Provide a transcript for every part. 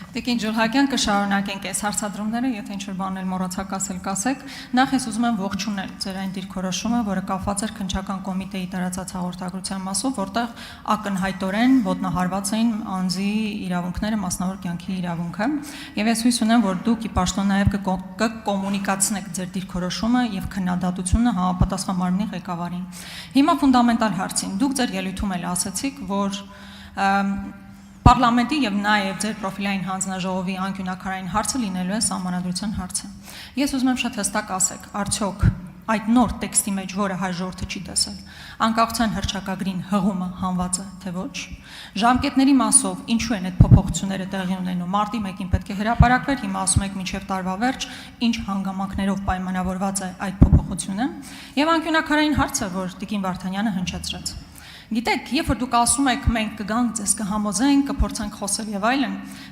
Տիկին Ջուլհակյան կշարունակենք այս հարցադրումները, եթե ինչ-որ բաներ մոռացաք ասել, կասեք։ Նախ ես ուզում եմ ողջունել ձեր այն դիրքորոշումը, որը կապված էր քննչական կոմիտեի տարածած հաղորդագրության մասով, որտեղ ակնհայտորեն ոտնահարված էին անձի իրավունքները, մասնավոր կյանքի իրավունքը, եւ ես հույս ունեմ, որ դուք ի պաշտոն նաեւ կկոմունիկացնեք ձեր դիրքորոշումը եւ քննադատությունը համապատասխան մարմնի ղեկավարին։ Հիմա ֆունդամենտալ հարցին։ Դուք ձեր ելույթում էլ ասացիք, որ Պարլամենտի եւ նաեւ ձեր պրոֆիլային հանձնաժողովի անկյունակարային հարցը լինելու է սահմանադրության հարցը։ Ես ուզում եմ շատ հստակ ասեք, արդյոք այդ նոր տեքստի մեջ, որը հայ ժողովուրդը չի տեսել, անկախության հռչակագրին հղումը հանված է, թե ոչ։ Ժամկետների մասով ինչու են այդ փոփոխությունները տեղի ունենում։ Մարտի 1-ին պետք է հրապարակվեր, հիմա ասում եք մինչև տարվա վերջ, ինչ հանգամանքներով պայմանավորված է այդ փոփոխությունը։ Եվ անկյունակարային հարցը, որ Տիկին Վարդանյանը հնչեցրեց։ Գիտեք, երբ որ դուք ասում եք մենք կգանք, ձեզ կհամոզենք, կփորձենք խոսել եւ այլն,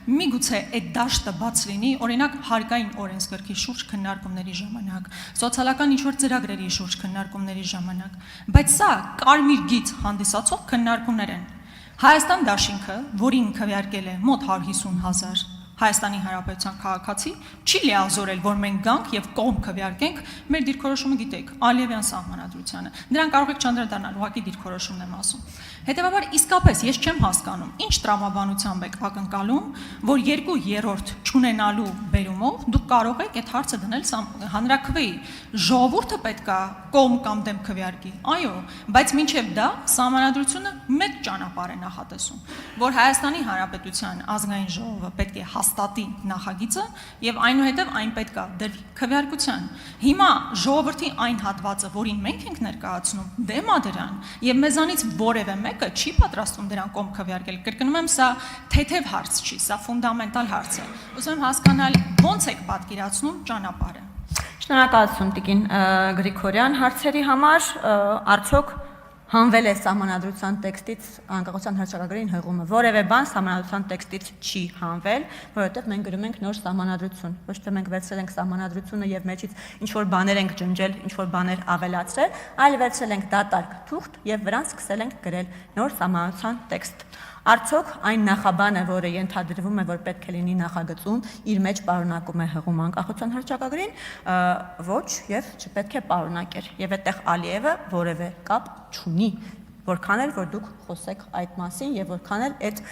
միգուցե այդ դաշտը բաց լինի, օրինակ հարկային օրենսգրքի շուրջ քննարկումների ժամանակ, սոցիալական ինչ-որ ծրագրերի շուրջ քննարկումների ժամանակ, բայց սա կարմիր գիծ հանդիսացող քննարկումներ են։ Հայաստան դաշինքը, որին քվեարկել է մոտ 150,000 Հայաստանի Հանրապետության քաղաքացի, չի լիազորել, որ մենք գանք եւ կողմ քվեարկենք մեր դիրքորոշումը գիտեք, Ալիևյան սահմանադրությանը։ Դրան կարող եք չանդրադառնալ, ուղղակի դիրքորոշումն եմ ասում։ Հետևաբար իսկապես ես չեմ հասկանում, ինչ տրամաբանությամբ եք ակնկալում, որ 2/3 չունենալու բերումով դուք կարող եք այդ հարցը դնել հանրաքվեի։ Ժողովուրդը պետքա կողմ կամ դեմ քվեարկի։ Այո, բայց մինչև դա սահմանադրությունը մեծ ճանապարհ է նախատեսում, որ Հայաստանի Հանրապետության ազգային ժողովը պետք է հաստատի նախագիծը եւ այնուհետեւ այն պետքա դրվի քվեարկության։ Հիմա ժողովրդի այն հատվածը, որին մենք ենք ներկայացնում, դեմ է դրան եւ մեզանից որևէ մեկը չի պատրաստում դրան կողմ քվեարկել։ Կրկնում եմ, սա թեթև հարց չի, սա ֆունդամենտալ հարց է։ Ուզում եմ հասկանալ ոնց եք պատկերացնում ճանապարհը։ Շնորհակալություն Տիկին Գրիգորյան հարցերի համար, արդյոք հանվել է սահմանադրության տեքստից անկախության հռչակագրին հղումը։ Որևէ բան սահմանադրության տեքստից չի հանվել, որովհետև մենք գրում ենք նոր սահմանադրություն։ Ոչ թե մենք վերցրել ենք սահմանադրությունը եւ մեջից ինչ որ բաներ ենք ջնջել, ինչ որ բաներ ավելացրել, այլ վերցրել ենք դատարկ թուղթ եւ վրան սկսել ենք գրել նոր սահմանադրության տեքստ։ Արդյոք այն նախաբանը, որը ենթադրվում է, որ պետք է լինի նախագծում, իր մեջ պարունակում է հղում անկախության հռչակագրին, ոչ եւ չպետք է պարունակեր։ Եվ այդտեղ Ալիևը որևէ կապ չունի, որքան էլ որ դուք խոսեք այդ մասին եւ որքան էլ այդ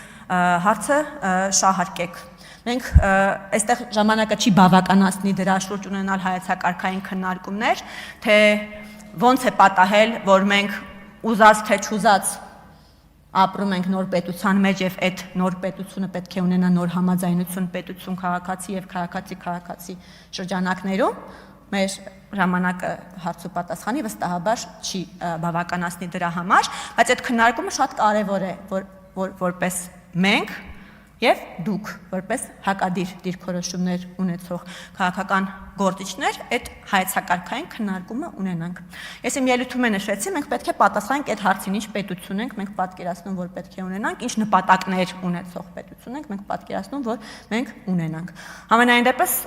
հարցը շահարկեք։ Մենք այստեղ ժամանակը չի բավականացնի դրա շուրջ ունենալ հայեցակարգային քննարկումներ, թե ոնց է պատահել, որ մենք ուզած թե չուզած ապրում ենք նոր պետության մեջ եւ այդ նոր պետությունը պետք է ունենա նոր համաձայնություն պետություն քաղաքացի եւ քաղաքացի շրջանակներում մեր ժամանակը հարց ու պատասխանի վստահաբար չի բավականացնի դրա համար, բայց այդ քննարկումը շատ կարեւոր է, որպես մենք եւ դուք որպես հակադիր դիրքորոշումներ ունեցող քաղաքական գործիչներ այդ հայեցակարգային քննարկումը ունենանք։ Ես իմ ելույթում նշեցի, մենք պետք է պատասխանենք այդ հարցին, ինչ պետություն ենք մենք պատկերացնում, որ պետք է ունենանք, ինչ նպատակներ ունեցող պետություն ենք մենք պատկերացնում, որ մենք ունենանք։ Համենայն դեպս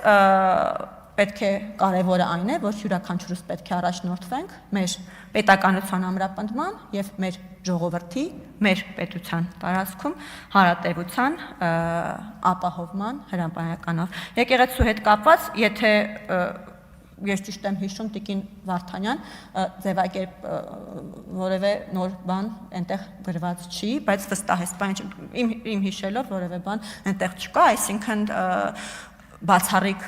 պետք է կարևորը այն է, որ յուրաքանչյուրս պետք է առաջնորդվենք մեր պետականության ամրապնդման եւ մեր ժողովրդի, մեր պետության տարածքում հարատեվության ապահովման հրապարականով։ Եկեղեցու հետ կապված, եթե ես ճիշտ եմ հիշում, Տիկին Վարդանյան ձևակերպ որևէ նոր բան այնտեղ գրված չի, բայց վստահ եմ, իմ հիշելով որևէ բան այնտեղ չկա, այսինքն բացառիկ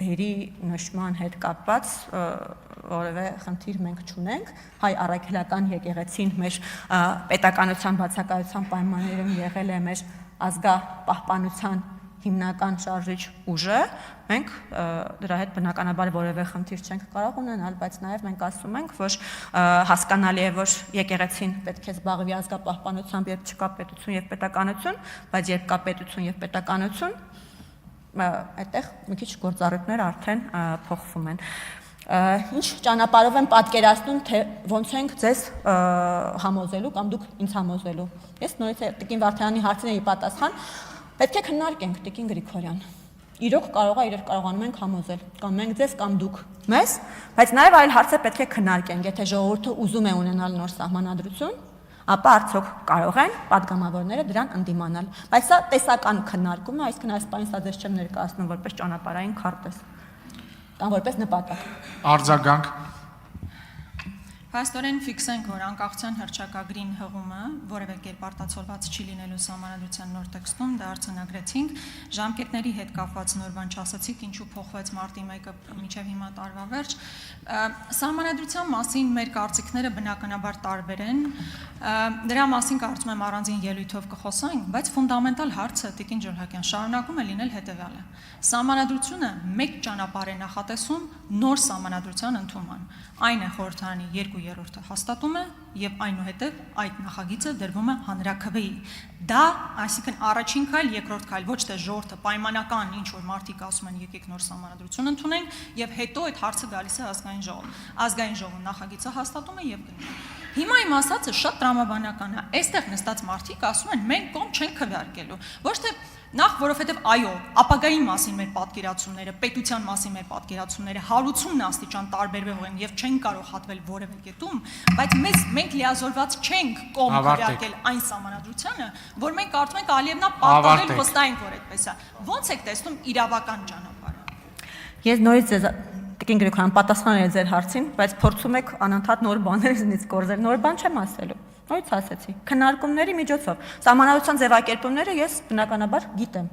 դերի նշման հետ կապված որևէ խնդիր մենք չունենք, հայ առաքելական եկեղեցին մեր պետականության բացակայության պայմաններում եղել է մեր ազգապահպանության հիմնական շարժիչ ուժը, մենք դրա հետ բնականաբար որևէ խնդիր չենք կարող ունենալ, բայց նաև մենք ասում ենք, որ հասկանալի է, որ եկեղեցին պետք է զբաղվի ազգապահպանությամբ, երբ չկա պետություն եւ պետականություն, բայց երբ կա պետություն եւ պետականություն, այդտեղ մի քիչ գործառույթները արդեն փոխվում են։ Ինչ ճանապարհով եմ պատկերացնում, թե ոնց ենք ձեզ համոզելու կամ դուք ինձ համոզելու։ Ես նորից Տիկին Վարդանյանի հարցին պատասխան, պետք է քննարկենք Տիկին Գրիգորյան։ Իրոք կարող է իրար կարողանում ենք համոզել, կամ մենք ձեզ կամ դուք մեզ, բայց նաև այլ հարց է պետք է քննարկենք, եթե ժողովուրդը ուզում է ունենալ նոր սահմանադրություն, ապա արդյոք կարող են падգամավորները դրան ընդդիմանալ։ Բայց սա տեսական քննարկում է, այսինքն այս պահին սա ձեզ չեմ ներկայացնում որպես ճանապարհային քարտեզ, կամ որպես նպատակ։ Արձագանք։ Փաստորեն ֆիքսենք, որ անկախության հռչակագրին հղումը որևէ կերպ արտացոլված չի լինելու Սահմանադրության նոր տեքստում, դա արձանագրեցինք, ժամկետների հետ կապված նոր բան չասացիք, ինչու փոխվեց մարտի 1-ը մինչև հիմա տարվա վերջ։ Սահմանադրության մասին մեր կարծիքները բնականաբար տարբեր են, դրա մասին կարծում եմ առանձին ելույթով կխոսենք, բայց ֆունդամենտալ հարցը Տիկին Ջուլհակյան շարունակում է լինել հետևյալը։ Սահմանադրությունը մեկ ճանապարհ է նախատեսում նոր սահմանադրության ընդունման։ Այն է խորհրդարանի 2/3-ը հաստատում է եւ այնուհետեւ այդ նախագիծը դրվում է հանրաքվեի։ Դա, այսինքն առաջին քայլ, երկրորդ քայլ, ոչ թե ժողովրդը պայմանական ինչ որ մարդիկ ասում են եկեք նոր սահմանադրություն ընդունենք եւ հետո այդ հարցը գալիս է ազգային ժողով։ Ազգային ժողովը նախագիծը հաստատում է եւ գնում է։ Հիմա իմ ասածը շատ տրամաբանական է։ Այստեղ նստած մարդիկ ասում են մենք կողմ չենք քվեարկելու։ Ոչ թե նախ որովհետև այո, ապագայի մասին մեր պատկերացումները, պետության մասին մեր պատկերացումները հարուցումն աստիճան տարբերվող են եւ չեն կարող հատվել որևէ կետում, բայց մենք լիազորված չենք կողմ քվեարկել այն սահմանադրությանը, որ մենք կարծում ենք Ալիևնա պատահել վստահենք, որ այդպես է։ Ո՞նց եք տեսնում իրավական ճանապարհը։ Ես նորից ձեզ Տիկին Գրիգորյան պատասխանել եմ ձեր հարցին, բայց փորձում եք անընդհատ նոր բաներ ինձ կորզել, նոր բան չեմ ասելու։ Նորից ասեցի, քննարկումների միջոցով սահմանադրության ձևակերպումները ես բնականաբար գիտեմ,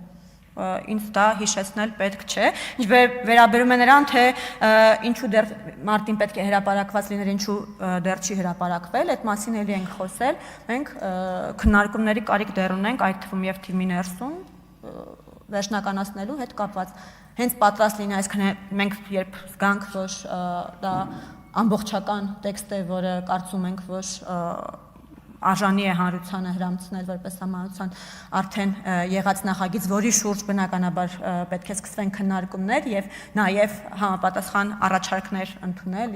ինձ դա հիշեցնել պետք չէ, ինչ վերաբերում է նրան, թե ինչու դեռ մարտին պետք է հրապարակված լիներ, ինչու դեռ չի հրապարակվել, այդ մասին էլի ենք խոսել, մենք քննարկումների կարիք դեռ ունենք, այդ թվում եւ թիմի ներսում վերջնականացնելու հետ կապված, հենց պատրաստ լինի, այսինքն մենք երբ զգանք, որ դա ամբողջական տեքստ է, որը կարծում ենք, որ արժանի է հանրությանը հրամցնել որպես սահմանադրության արդեն եղած նախագիծ, որի շուրջ բնականաբար պետք է սկսվեն քննարկումներ եւ նաեւ համապատասխան առաջարկներ ընդունել,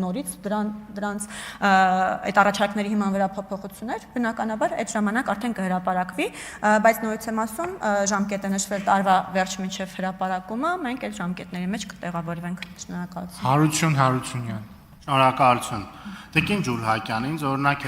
նորից դրանց այդ առաջարկների հիման վրա փոփոխություններ, բնականաբար այդ ժամանակ արդեն կհրապարակվի, բայց նորից եմ ասում, ժամկետը նշվել տարվա վերջ մինչեւ հրապարակումը, մենք այդ ժամկետների մեջ կտեղավորվենք։ Շնորհակալություն։ Հարություն Հարությունյան։ Շնորհակալություն։ Տիկին Ջուլհակյան, ինձ օրինակ